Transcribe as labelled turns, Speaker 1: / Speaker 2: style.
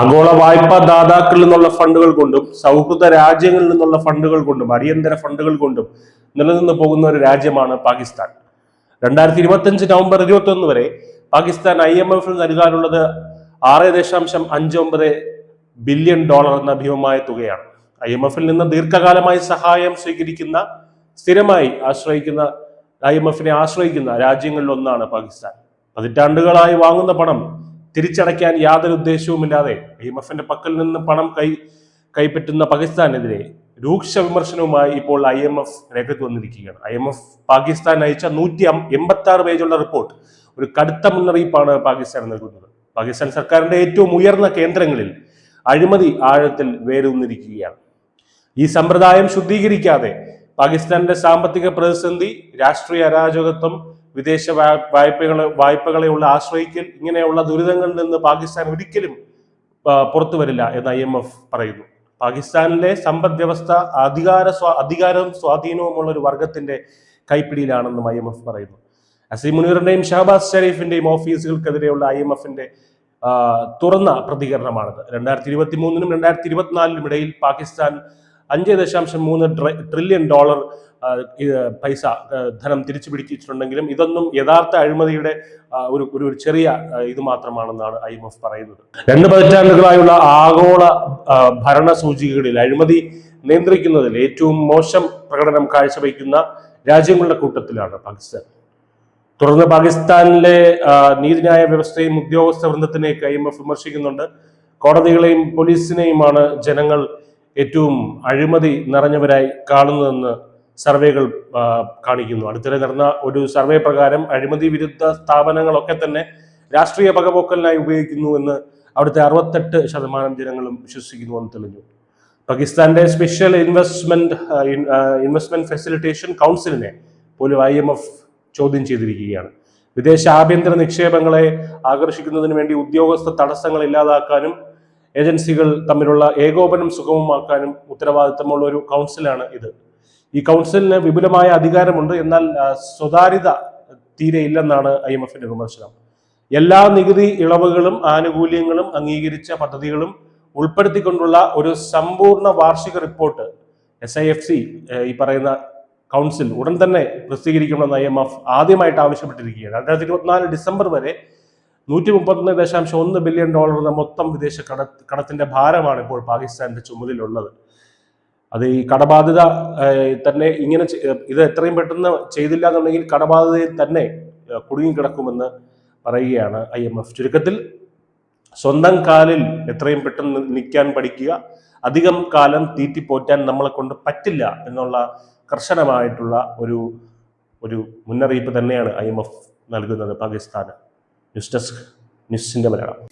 Speaker 1: ആഗോള വായ്പാ ദാതാക്കളിൽ നിന്നുള്ള ഫണ്ടുകൾ കൊണ്ടും സൗഹൃദ രാജ്യങ്ങളിൽ നിന്നുള്ള ഫണ്ടുകൾ കൊണ്ടും അടിയന്തര ഫണ്ടുകൾ കൊണ്ടും നിലനിന്ന് പോകുന്ന ഒരു രാജ്യമാണ് പാകിസ്ഥാൻ. 2025 നവംബർ 21 വരെ പാകിസ്ഥാൻ IMF നൽകാനുള്ളത് $6.59 ബില്യൺ എന്ന ഭീമമായ തുകയാണ്. IMF നിന്ന് ദീർഘകാലമായി സഹായം സ്വീകരിക്കുന്ന സ്ഥിരമായി IMF ആശ്രയിക്കുന്ന രാജ്യങ്ങളിൽ ഒന്നാണ് പാകിസ്ഥാൻ. പതിറ്റാണ്ടുകളായി വാങ്ങുന്ന പണം തിരിച്ചടയ്ക്കാൻ യാതൊരു ഉദ്ദേശവുമില്ലാതെ IMF പക്കൽ നിന്ന് പണം കൈപ്പറ്റുന്ന പാകിസ്ഥാനെതിരെ രൂക്ഷ വിമർശനവുമായി ഇപ്പോൾ IMF രംഗത്ത് വന്നിരിക്കുകയാണ്. IMF പാകിസ്ഥാൻ അയച്ച 186 പേജുള്ള റിപ്പോർട്ട് ഒരു കടുത്ത മുന്നറിയിപ്പാണ് പാകിസ്ഥാൻ നൽകുന്നത്. പാകിസ്ഥാൻ സർക്കാരിന്റെ ഏറ്റവും ഉയർന്ന കേന്ദ്രങ്ങളിൽ അഴിമതി ആഴത്തിൽ വേരൂന്നിരിക്കുകയാണ്. ഈ സമ്പ്രദായം ശുദ്ധീകരിക്കാതെ പാകിസ്ഥാന്റെ സാമ്പത്തിക പ്രതിസന്ധി, രാഷ്ട്രീയ അരാജകത്വം, വിദേശ വായ്പകളെയുള്ള ആശ്രയിക്കൽ, ഇങ്ങനെയുള്ള ദുരിതങ്ങളിൽ നിന്ന് പാകിസ്ഥാൻ ഒരിക്കലും പുറത്തു വരില്ല എന്ന് IMF പറയുന്നു. പാകിസ്ഥാനിലെ സമ്പദ് വ്യവസ്ഥ അധികാരവും സ്വാധീനവുമുള്ള ഒരു വർഗത്തിന്റെ കൈപ്പിടിയിലാണെന്നും IMF പറയുന്നു. അസീം മുനീറിന്റെയും ഷഹബാസ് ഷെരീഫിന്റെയും ഓഫീസുകൾക്കെതിരെയുള്ള IMF തുറന്ന പ്രതികരണമാണിത്. 2023 2024 ഇടയിൽ പാകിസ്ഥാൻ $5.3 ട്രില്യൺ ധനം തിരിച്ചു പിടിച്ചിട്ടുണ്ടെങ്കിലും ഇതൊന്നും യഥാർത്ഥ അഴിമതിയുടെ ഒരു ചെറിയ ഇത് മാത്രമാണെന്നാണ് IMF പറയുന്നത്. 2 പതിറ്റാണ്ടുകളായുള്ള ആഗോള ഭരണ സൂചികകളിൽ അഴിമതി നിയന്ത്രിക്കുന്നതിൽ ഏറ്റവും മോശം പ്രകടനം കാഴ്ചവെക്കുന്ന രാജ്യങ്ങളുടെ കൂട്ടത്തിലാണ് പാകിസ്ഥാൻ. തുടർന്ന് പാകിസ്ഥാനിലെ നീതിന്യായ വ്യവസ്ഥയും ഉദ്യോഗസ്ഥ വൃന്ദത്തിനെയൊക്കെ IMF വിമർശിക്കുന്നുണ്ട്. കോടതികളെയും പോലീസിനെയുമാണ് ജനങ്ങൾ ഏറ്റവും അഴിമതി നിറഞ്ഞവരായി കാണുന്നതെന്ന് സർവേകൾ കാണിക്കുന്നു. അടുത്തിടെ നടന്ന ഒരു സർവേ പ്രകാരം അഴിമതി വിരുദ്ധ സ്ഥാപനങ്ങളൊക്കെ തന്നെ രാഷ്ട്രീയ പകപോക്കലിനായി ഉപയോഗിക്കുന്നു എന്ന് അവിടുത്തെ 68% ജനങ്ങളും വിശ്വസിക്കുന്നുവെന്ന് തെളിഞ്ഞു. പാകിസ്ഥാന്റെ സ്പെഷ്യൽ ഇൻവെസ്റ്റ്മെന്റ് ഫെസിലിറ്റേഷൻ കൗൺസിലിനെ പോലും IMF ചോദ്യം ചെയ്തിരിക്കുകയാണ്. വിദേശ ആഭ്യന്തര നിക്ഷേപങ്ങളെ ആകർഷിക്കുന്നതിന് വേണ്ടി ഉദ്യോഗസ്ഥ തടസ്സങ്ങൾ ഇല്ലാതാക്കാനും ഏജൻസികൾ തമ്മിലുള്ള ഏകോപനം സുഗമമാക്കാനും ഉത്തരവാദിത്തമുള്ള ഒരു കൗൺസിലാണ് ഇത്. ഈ കൗൺസിലിന് വിപുലമായ അധികാരമുണ്ട്, എന്നാൽ സ്വകാര്യത തീരെ ഇല്ലെന്നാണ് IMF വിമർശനം. എല്ലാ നികുതി ഇളവുകളും ആനുകൂല്യങ്ങളും അംഗീകരിച്ച പദ്ധതികളും ഉൾപ്പെടുത്തിക്കൊണ്ടുള്ള ഒരു സമ്പൂർണ്ണ വാർഷിക റിപ്പോർട്ട് SIFC ഈ പറയുന്ന കൗൺസിൽ ഉടൻ തന്നെ പ്രസിദ്ധീകരിക്കണമെന്ന് IMF ആദ്യമായിട്ട് ആവശ്യപ്പെട്ടിരിക്കുകയാണ്. 2024 ഡിസംബർ വരെ $131.1 ബില്യൺ എന്ന മൊത്തം വിദേശ കടത്തിന്റെ ഭാരമാണ് ഇപ്പോൾ പാകിസ്ഥാന്റെ ചുമലിലുള്ളത്. അത് ഈ കടബാധ്യത തന്നെ ഇത് എത്രയും പെട്ടെന്ന് ചെയ്തില്ല എന്നുണ്ടെങ്കിൽ കടബാധ്യതയിൽ തന്നെ കുടുങ്ങിക്കിടക്കുമെന്ന് പറയുകയാണ് IMF. ചുരുക്കത്തിൽ സ്വന്തം കാലിൽ എത്രയും പെട്ടെന്ന് നിൽക്കാൻ പഠിക്കുക, അധികം കാലം തീറ്റിപ്പോറ്റാൻ നമ്മളെ കൊണ്ട് പറ്റില്ല എന്നുള്ള കർശനമായിട്ടുള്ള ഒരു മുന്നറിയിപ്പ് തന്നെയാണ് IMF നൽകുന്നത് പാകിസ്ഥാന്. ന്യൂസ് ഡെസ്ക്, ന്യൂസിന്റെ മലയാളം.